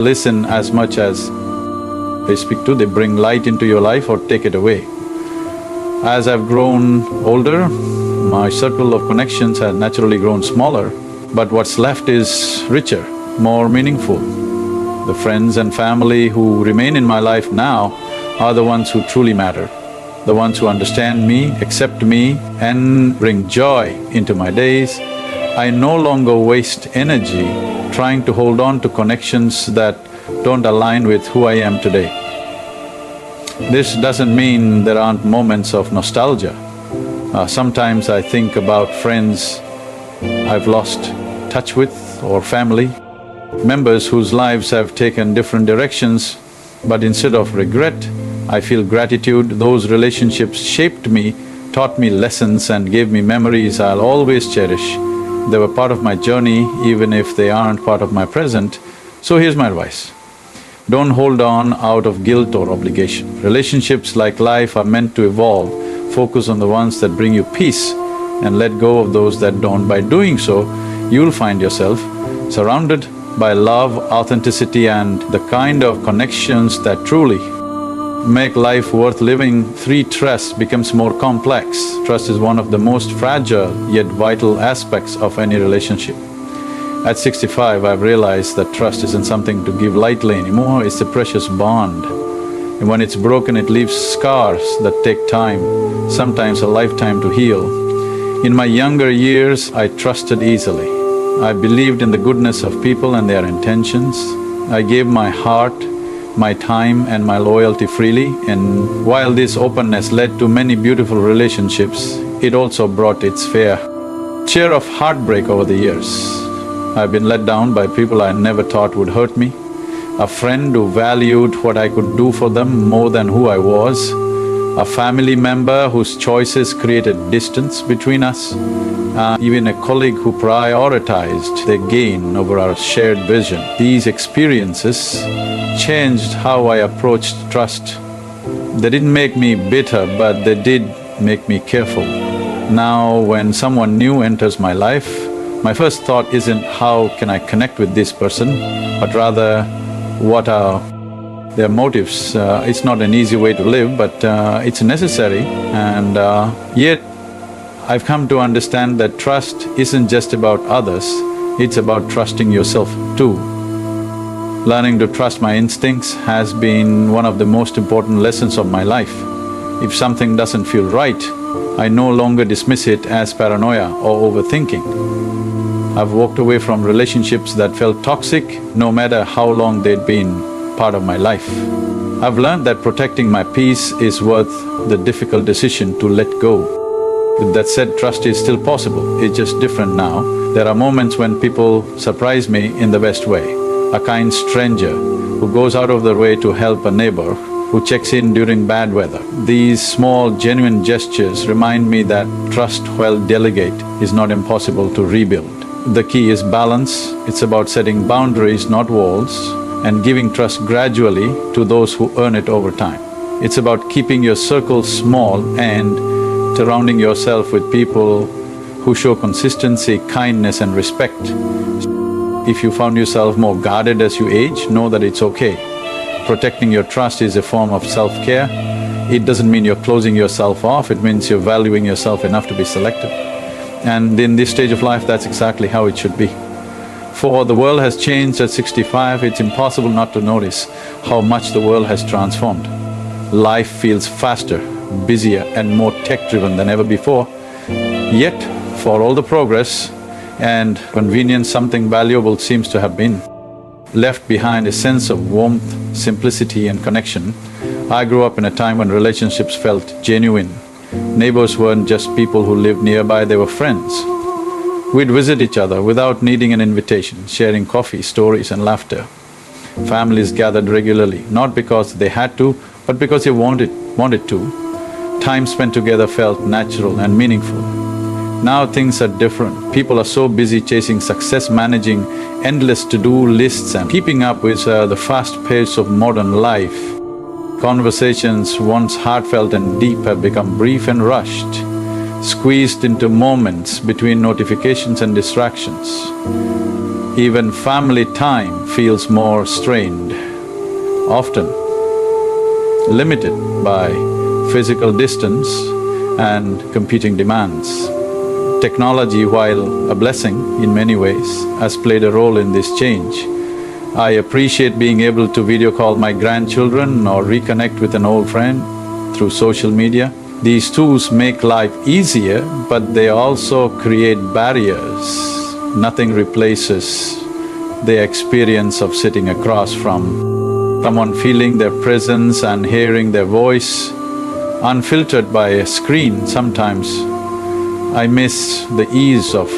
Listen as much as they speak to, they bring light into your life or take it away. As I've grown older, my circle of connections has naturally grown smaller, but what's left is richer, more meaningful. The friends and family who remain in my life now are the ones who truly matter, the ones who understand me, accept me and bring joy into my days. I no longer waste energy trying to hold on to connections that don't align with who I am today. This doesn't mean there aren't moments of nostalgia. Sometimes I think about friends I've lost touch with or family, members whose lives have taken different directions, but instead of regret, I feel gratitude. Those relationships shaped me, taught me lessons and gave me memories I'll always cherish. They were part of my journey even if they aren't part of my present. So here's my advice. Don't hold on out of guilt or obligation. Relationships, like life, are meant to evolve. Focus on the ones that bring you peace and let go of those that don't. By doing so, you'll find yourself surrounded by love, authenticity and the kind of connections that truly make life worth living. 3. Trust becomes more complex. Trust is one of the most fragile yet vital aspects of any relationship. At 65, I've realized that trust isn't something to give lightly anymore, it's a precious bond. And when it's broken, it leaves scars that take time, sometimes a lifetime to heal. In my younger years, I trusted easily. I believed in the goodness of people and their intentions. I gave my heart, my time and my loyalty freely, and while this openness led to many beautiful relationships, it also brought its fair share of heartbreak over the years. I've been let down by people I never thought would hurt me, a friend who valued what I could do for them more than who I was, a family member whose choices created distance between us, even a colleague who prioritized their gain over our shared vision. These experiences changed how I approached trust. They didn't make me bitter, but they did make me careful. Now when someone new enters my life, my first thought isn't how can I connect with this person, but rather what are their motives. It's not an easy way to live, but it's necessary, and yet I've come to understand that trust isn't just about others, it's about trusting yourself too. Learning to trust my instincts has been one of the most important lessons of my life. If something doesn't feel right, I no longer dismiss it as paranoia or overthinking. I've walked away from relationships that felt toxic, no matter how long they'd been part of my life. I've learned that protecting my peace is worth the difficult decision to let go. With that said, trust is still possible, it's just different now. There are moments when people surprise me in the best way. A kind stranger who goes out of their way to help a neighbor, who checks in during bad weather. These small, genuine gestures remind me that trust, while delicate, is not impossible to rebuild. The key is balance. It's about setting boundaries, not walls, and giving trust gradually to those who earn it over time. It's about keeping your circle small and surrounding yourself with people who show consistency, kindness and respect. If you found yourself more guarded as you age, know that it's okay. Protecting your trust is a form of self-care. It doesn't mean you're closing yourself off, it means you're valuing yourself enough to be selective. And in this stage of life, that's exactly how it should be. For the world has changed at 65, it's impossible not to notice how much the world has transformed. Life feels faster, busier and more tech-driven than ever before. Yet, for all the progress and convenience, something valuable seems to have been left behind: a sense of warmth, simplicity and connection. I grew up in a time when relationships felt genuine. Neighbors weren't just people who lived nearby, they were friends. We'd visit each other without needing an invitation, sharing coffee, stories and laughter. Families gathered regularly, not because they had to, but because they wanted to. Time spent together felt natural and meaningful. Now things are different. People are so busy chasing success, managing endless to-do lists and keeping up with the fast pace of modern life. Conversations once heartfelt and deep have become brief and rushed, squeezed into moments between notifications and distractions. Even family time feels more strained, often limited by physical distance and competing demands. Technology, while a blessing in many ways, has played a role in this change. I appreciate being able to video call my grandchildren or reconnect with an old friend through social media. These tools make life easier, but they also create barriers. Nothing replaces the experience of sitting across from someone, feeling their presence and hearing their voice, unfiltered by a screen. Sometimes I miss the ease of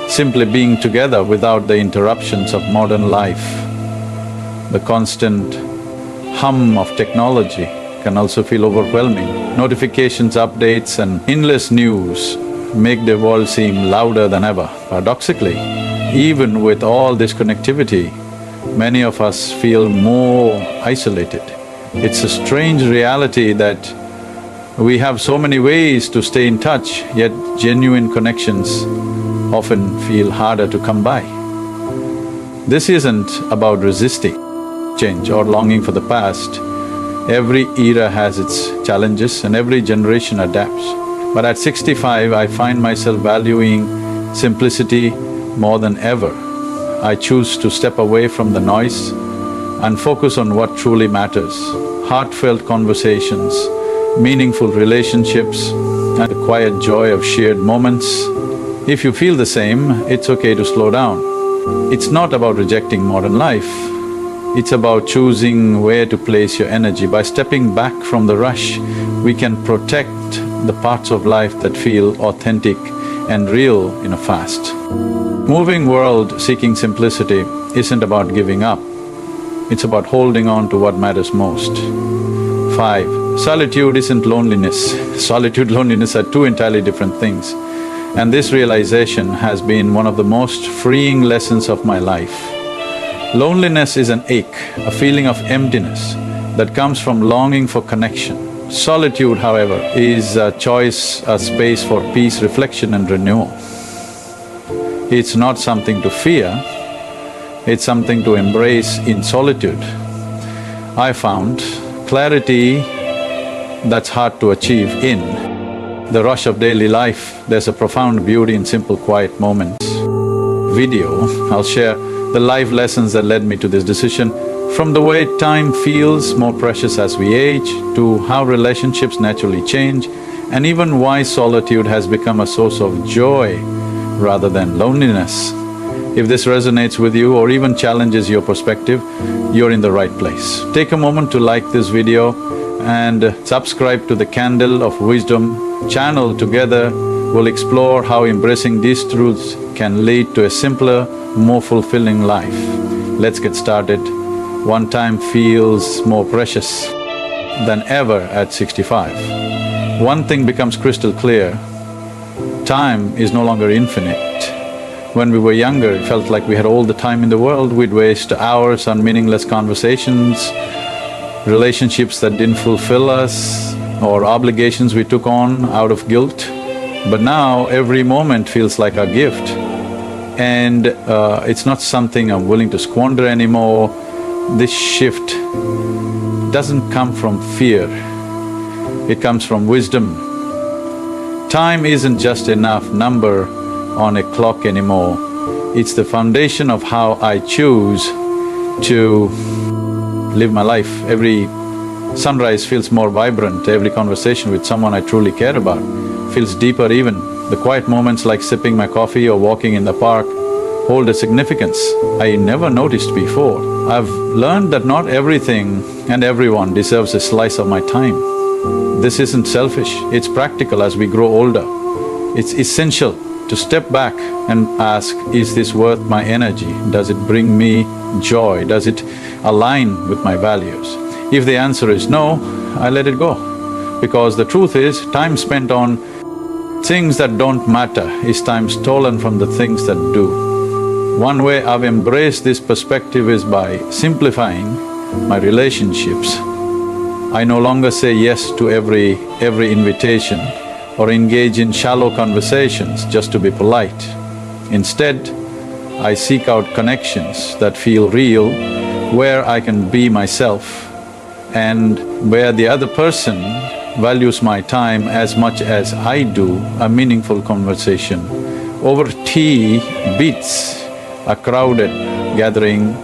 simply being together without the interruptions of modern life. The constant hum of technology can also feel overwhelming. Notifications, updates and endless news make the world seem louder than ever. Paradoxically, even with all this connectivity, many of us feel more isolated. It's a strange reality that we have so many ways to stay in touch, yet genuine connections often feel harder to come by. This isn't about resisting change or longing for the past. Every era has its challenges and every generation adapts. But at 65, I find myself valuing simplicity more than ever. I choose to step away from the noise and focus on what truly matters. Heartfelt conversations, meaningful relationships, and the quiet joy of shared moments. If you feel the same, it's okay to slow down. It's not about rejecting modern life. It's about choosing where to place your energy. By stepping back from the rush, we can protect the parts of life that feel authentic and real in a fast. Moving world seeking simplicity isn't about giving up. It's about holding on to what matters most. 5. Solitude isn't loneliness. Solitude, loneliness are two entirely different things. And this realization has been one of the most freeing lessons of my life. Loneliness is an ache, a feeling of emptiness that comes from longing for connection. Solitude, however, is a choice, a space for peace, reflection and renewal. It's not something to fear, it's something to embrace in solitude. I found clarity that's hard to achieve in the rush of daily life. There's a profound beauty in simple, quiet moments. Video, I'll share the life lessons that led me to this decision, from the way time feels more precious as we age, to how relationships naturally change, and even why solitude has become a source of joy rather than loneliness. If this resonates with you or even challenges your perspective, you're in the right place. Take a moment to like this video and subscribe to the Candle of Wisdom channel. Together, we'll explore how embracing these truths can lead to a simpler, more fulfilling life. Let's get started. One time feels more precious than ever at 65. One thing becomes crystal clear: time is no longer infinite. When we were younger, it felt like we had all the time in the world. We'd waste hours on meaningless conversations, relationships that didn't fulfill us, or obligations we took on out of guilt. But now, every moment feels like a gift. And it's not something I'm willing to squander anymore. This shift doesn't come from fear, it comes from wisdom. Time isn't just enough number on a clock anymore. It's the foundation of how I choose to live my life. Every sunrise feels more vibrant, every conversation with someone I truly care about feels deeper even. The quiet moments like sipping my coffee or walking in the park hold a significance I never noticed before. I've learned that not everything and everyone deserves a slice of my time. This isn't selfish, it's practical. As we grow older, it's essential to step back and ask, is this worth my energy? Does it bring me joy? Does it align with my values? If the answer is no, I let it go. Because the truth is, time spent on things that don't matter is time stolen from the things that do. One way I've embraced this perspective is by simplifying my relationships. I no longer say yes to every invitation or engage in shallow conversations just to be polite. Instead, I seek out connections that feel real, where I can be myself and where the other person values my time as much as I do, a meaningful conversation. Over tea beats a crowded gathering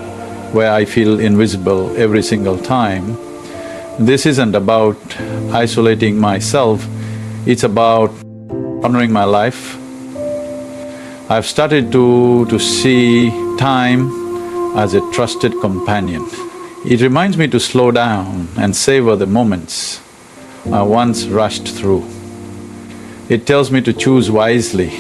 where I feel invisible every single time. This isn't about isolating myself, it's about honoring my life. I've started to see time as a trusted companion. It reminds me to slow down and savor the moments I once rushed through. It tells me to choose wisely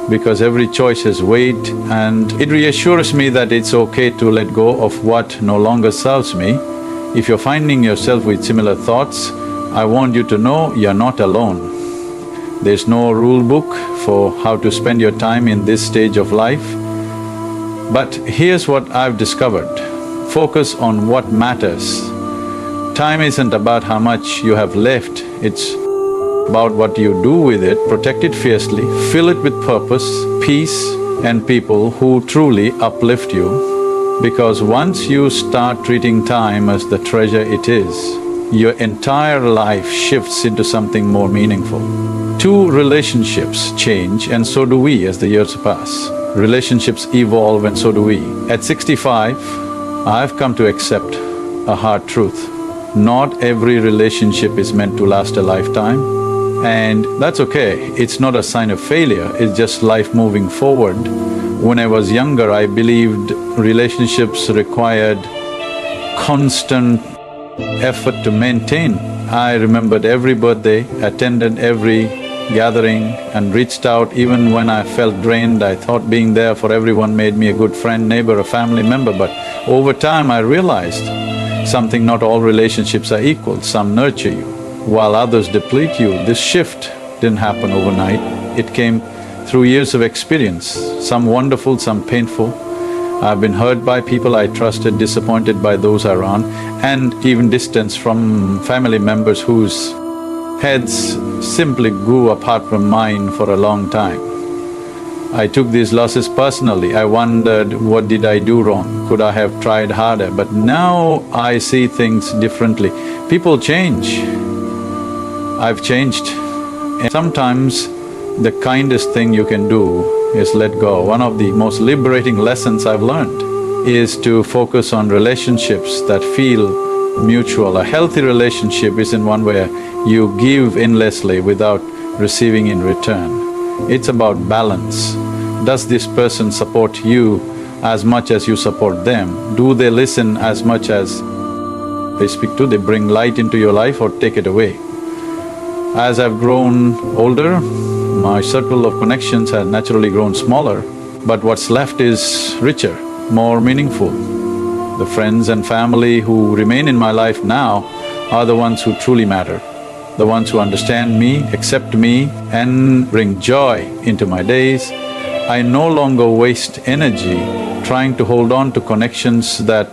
because every choice has weight, and it reassures me that it's okay to let go of what no longer serves me. If you're finding yourself with similar thoughts, I want you to know you're not alone. There's no rule book for how to spend your time in this stage of life. But here's what I've discovered: focus on what matters. Time isn't about how much you have left, it's about what you do with it. Protect it fiercely, fill it with purpose, peace and people who truly uplift you. Because once you start treating time as the treasure it is, your entire life shifts into something more meaningful. Two relationships change and so do we as the years pass. Relationships evolve and so do we. At 65, I've come to accept a hard truth. Not every relationship is meant to last a lifetime, and that's okay. It's not a sign of failure, it's just life moving forward. When I was younger, I believed relationships required constant effort to maintain. I remembered every birthday, attended every gathering and reached out even when I felt drained. I thought being there for everyone made me a good friend, neighbor, a family member, but over time I realized something: not all relationships are equal. Some nurture you, while others deplete you. This shift didn't happen overnight. It came through years of experience, some wonderful, some painful. I've been hurt by people I trusted, disappointed by those around, and even distanced from family members whose heads simply grew apart from mine for a long time. I took these losses personally. I wondered, what did I do wrong? Could I have tried harder? But now I see things differently. People change. I've changed. And sometimes the kindest thing you can do is let go. One of the most liberating lessons I've learned is to focus on relationships that feel mutual. A healthy relationship isn't one where you give endlessly without receiving in return. It's about balance. Does this person support you as much as you support them? Do they listen as much as they speak to? They bring light into your life or take it away? As I've grown older, my circle of connections has naturally grown smaller, but what's left is richer, more meaningful. The friends and family who remain in my life now are the ones who truly matter. The ones who understand me, accept me and bring joy into my days. I no longer waste energy trying to hold on to connections that